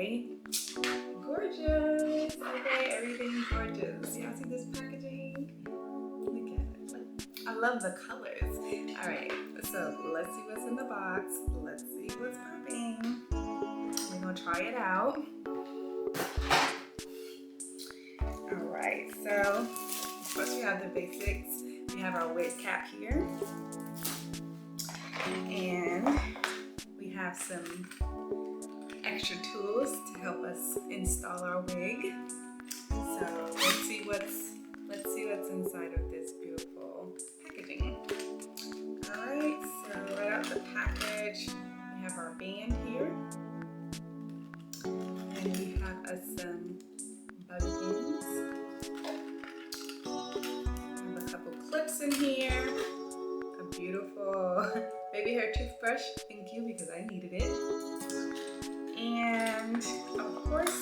by Gorgius. Okay, everything gorgeous. Y'all see this packaging? Look at it. I love the colors. All right, so let's see what's in the box. Let's see what's popping. We're gonna try it out. All right, so first we have the basics. We have our WIG cap here, and we have some extra tools to help us install our wig. So let's see what's inside of this beautiful packaging. All right, so right out the package, we have our band here, and we have some bobby pins. We have a couple clips in here, a beautiful baby hair toothbrush. Thank you, because I needed it. And of course,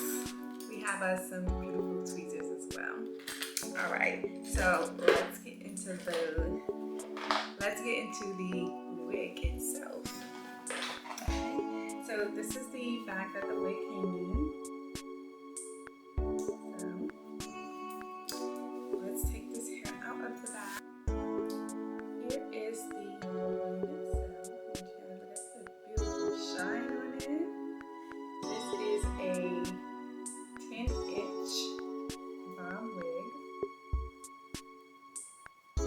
we have some beautiful tweezers as well. All right, so let's get into the wig itself. Okay, so this is the bag that the wig came in. So let's take this hair out of the bag. Here is the wig itself. Look at the beautiful shine on it. This is a 10-inch bob wig. As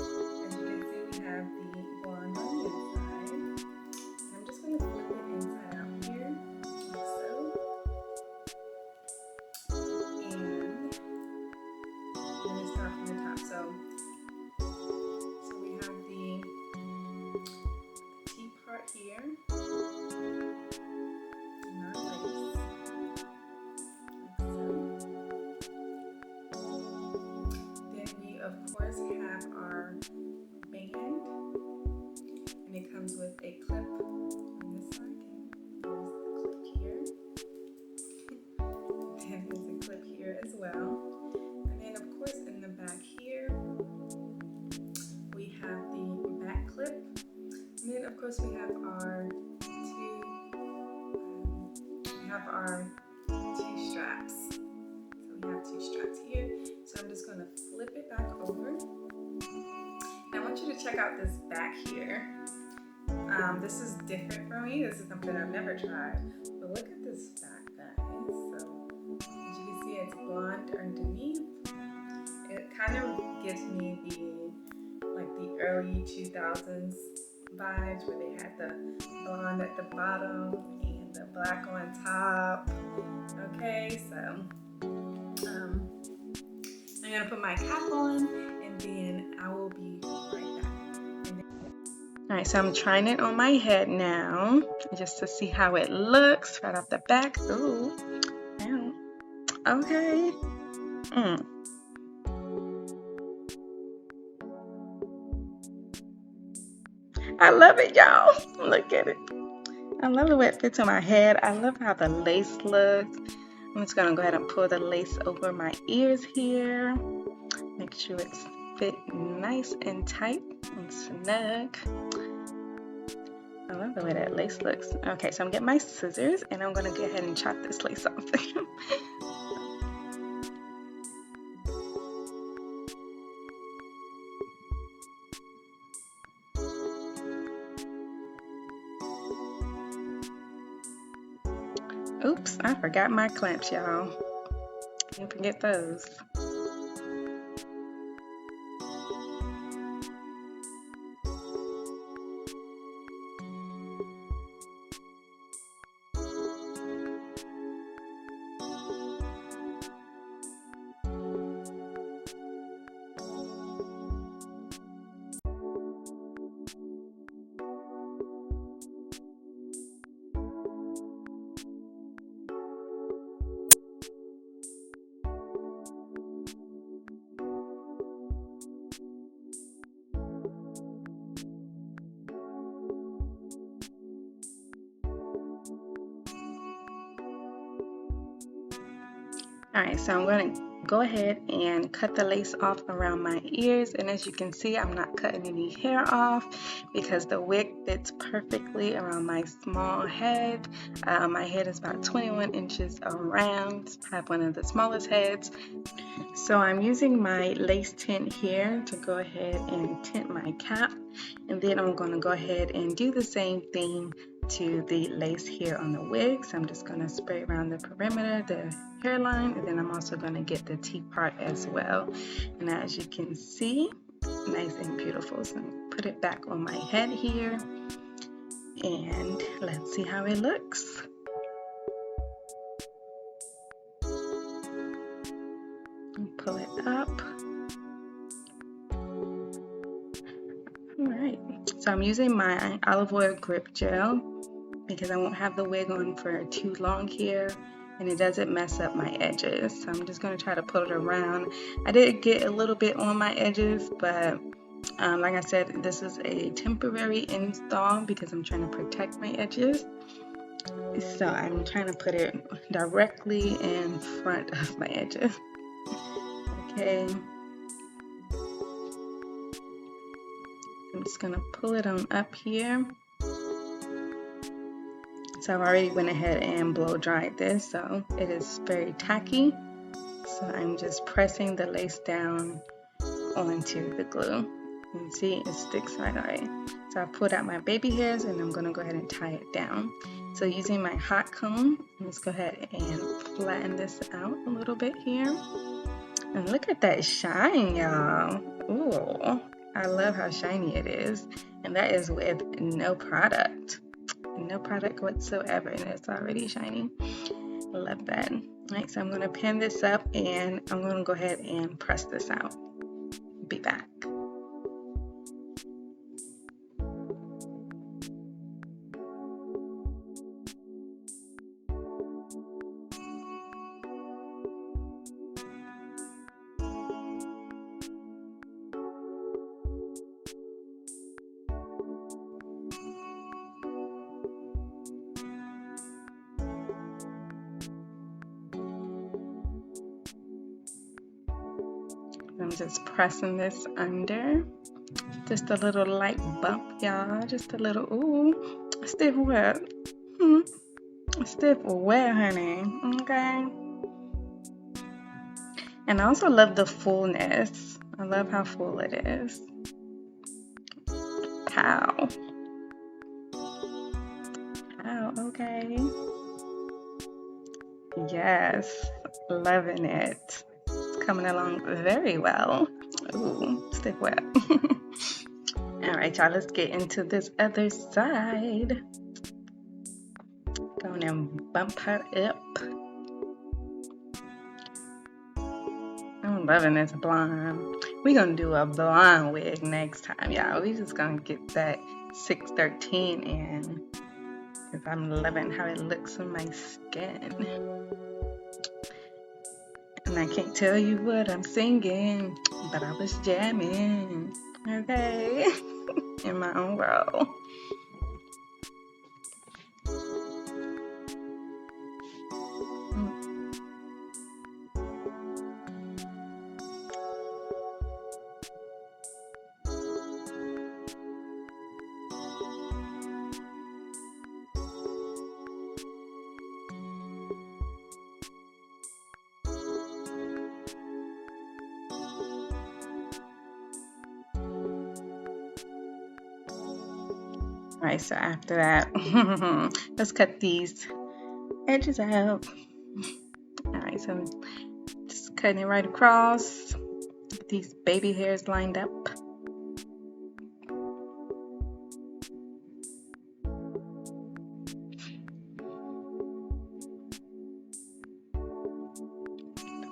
you can see, we have the blonde on the inside. And I'm just going to flip it inside out here, like so. And let me start from the top. So we have the T part here. Of course, we have our band, and it comes with a clip on this side. There's the clip here. Then there's a clip here as well. And then, of course, in the back here, we have the back clip. And then, of course, we have our two straps. So we have two straps here. So I'm just going to flip it back over. Now I want you to check out this back here. This is different for me. This is something I've never tried. But look at this back, guys. So as you can see, it's blonde underneath. It kind of gives me the early 2000s vibes, where they had the blonde at the bottom and the black on top. Okay, so I'm gonna put my cap on, and then I will be right back. All right, so I'm trying it on my head now, just to see how it looks right off the back. Ooh, ow. Okay. I love it, y'all. Look at it. I love the way it fits on my head. I love how the lace looks. I'm just gonna go ahead and pull the lace over my ears here. Make sure it's fit nice and tight and snug. I love the way that lace looks. Okay, so I'm getting my scissors, and I'm gonna go ahead and chop this lace off. Oops, I forgot my clamps, y'all. Can't forget those. All right, so I'm going to go ahead and cut the lace off around my ears, and as you can see, I'm not cutting any hair off because the wig fits perfectly around my small head. My head is about 21 inches around. I have one of the smallest heads. So I'm using my lace tint here to go ahead and tint my cap, and then I'm going to go ahead and do the same thing to the lace here on the wig. So I'm just going to spray around the perimeter, the hairline, and then I'm also going to get the T part as well. And as you can see, nice and beautiful. So put it back on my head here, and let's see how it looks. Pull it up. Alright, so I'm using my olive oil grip gel because I won't have the wig on for too long here, and it doesn't mess up my edges. So I'm just going to try to pull it around. I did get a little bit on my edges, but like I said, this is a temporary install because I'm trying to protect my edges. So I'm trying to put it directly in front of my edges. Okay. I'm just going to pull it on up here. So I've already went ahead and blow dried this, so it is very tacky. So I'm just pressing the lace down onto the glue. You can see it sticks right away. So I pulled out my baby hairs and I'm going to go ahead and tie it down. So using my hot comb, let's go ahead and flatten this out a little bit here. And look at that shine, y'all. Ooh, I love how shiny it is. And that is with no product. No product whatsoever, and it's already shiny. Love that. All right, so I'm going to pin this up and I'm going to go ahead and press this out. Be back. I'm just pressing this under. Just a little light bump, y'all. Just a little, ooh, stiff wet. Stiff wet, honey. Okay. And I also love the fullness. I love how full it is. Pow. Pow, okay. Yes, loving it. Coming along very well. Ooh, stiff wet. All right, y'all, let's get into this other side. Going and bump her up. I'm loving this blonde. We're gonna do a blonde wig next time, y'all. We just gonna get that 613 in because I'm loving how it looks on my skin. And I can't tell you what I'm singing, but I was jamming, okay, in my own world. Alright, so after that, let's cut these edges out. Alright, so I'm just cutting it right across. Get these baby hairs lined up.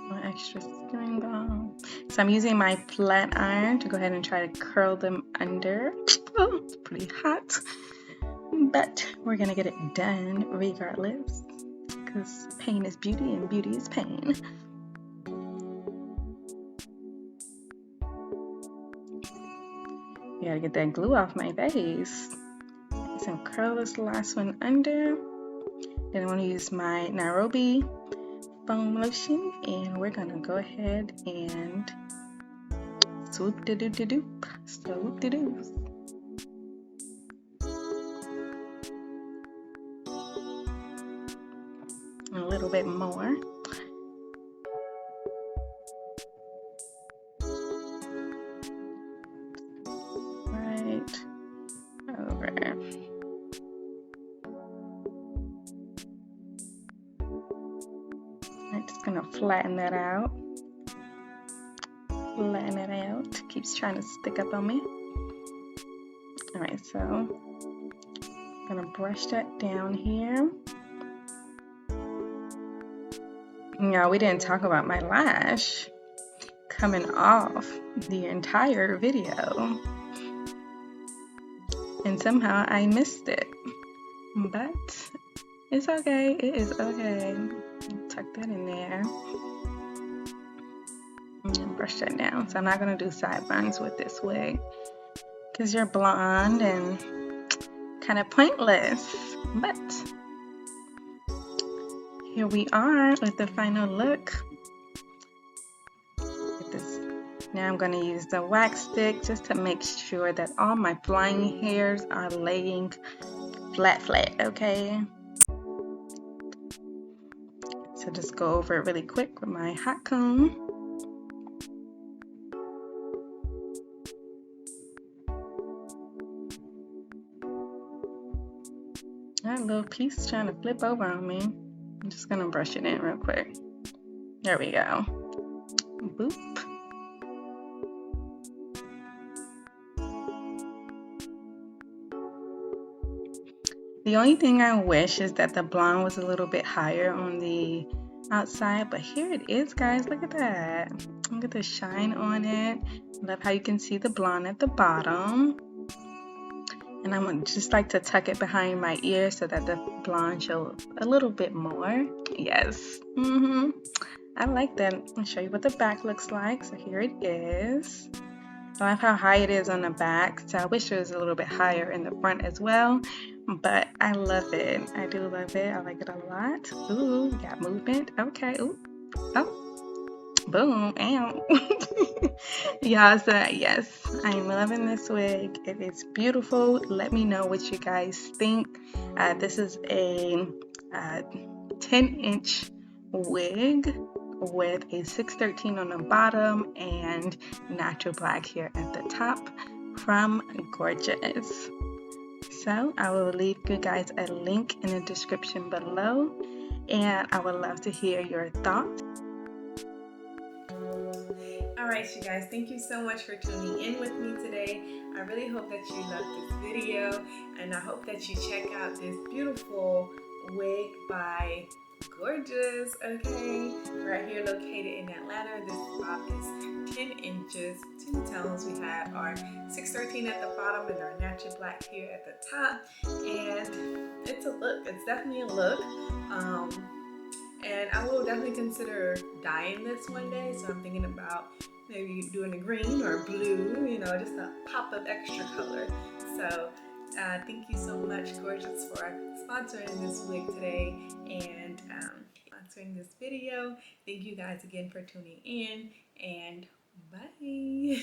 One extra string ball. So I'm using my flat iron to go ahead and try to curl them under. Oh, it's pretty hot. But we're gonna get it done regardless, because pain is beauty and beauty is pain. You gotta get that glue off my face. So curl this last one under. Then I want to use my Nairobi foam lotion, and we're gonna go ahead and swoop de doo de doop, swoop de doos. A little bit more. Right over. I'm just gonna flatten that out. Flatten it out. Keeps trying to stick up on me. Alright, so I'm gonna brush that down here. Yeah, we didn't talk about my lash coming off the entire video, and somehow I missed it, but it's okay. It is okay. Tuck that in there and brush that down. So I'm not gonna do sideburns with this wig because you're blonde and kind of pointless, but here we are with the final look. Now I'm going to use the wax stick just to make sure that all my flying hairs are laying flat, okay? So just go over it really quick with my hot comb. That little piece trying to flip over on me. I'm just going to brush it in real quick. There we go. Boop. The only thing I wish is that the blonde was a little bit higher on the outside, but here it is, guys. Look at that. Look at the shine on it. Love how you can see the blonde at the bottom. And I'm gonna just like to tuck it behind my ear so that the blonde shows a little bit more. Yes. I like that. I'll show you what the back looks like. So here it is. I love how high it is on the back. So I wish it was a little bit higher in the front as well. But I love it. I do love it. I like it a lot. Ooh, got movement. Okay. Ooh. Oh. Boom. Ow. Yeah, so yes, I'm loving this wig. It is beautiful. Let me know what you guys think. This is a 10-inch wig with a 613 on the bottom and natural black here at the top from Gorgius. So I will leave you guys a link in the description below, and I would love to hear your thoughts. Alright, you guys, thank you so much for tuning in with me today. I really hope that you loved this video, and I hope that you check out this beautiful wig by Gorgius, okay? Right here located in Atlanta. This bob is 10 inches, 2 tones. We have our 613 at the bottom and our natural black here at the top. And it's a look. It's definitely a look. And I will definitely consider dyeing this one day. So I'm thinking about maybe doing a green or blue, you know, just a pop of extra color. So thank you so much, Gorgius, for sponsoring this wig today and sponsoring this video. Thank you guys again for tuning in, and bye.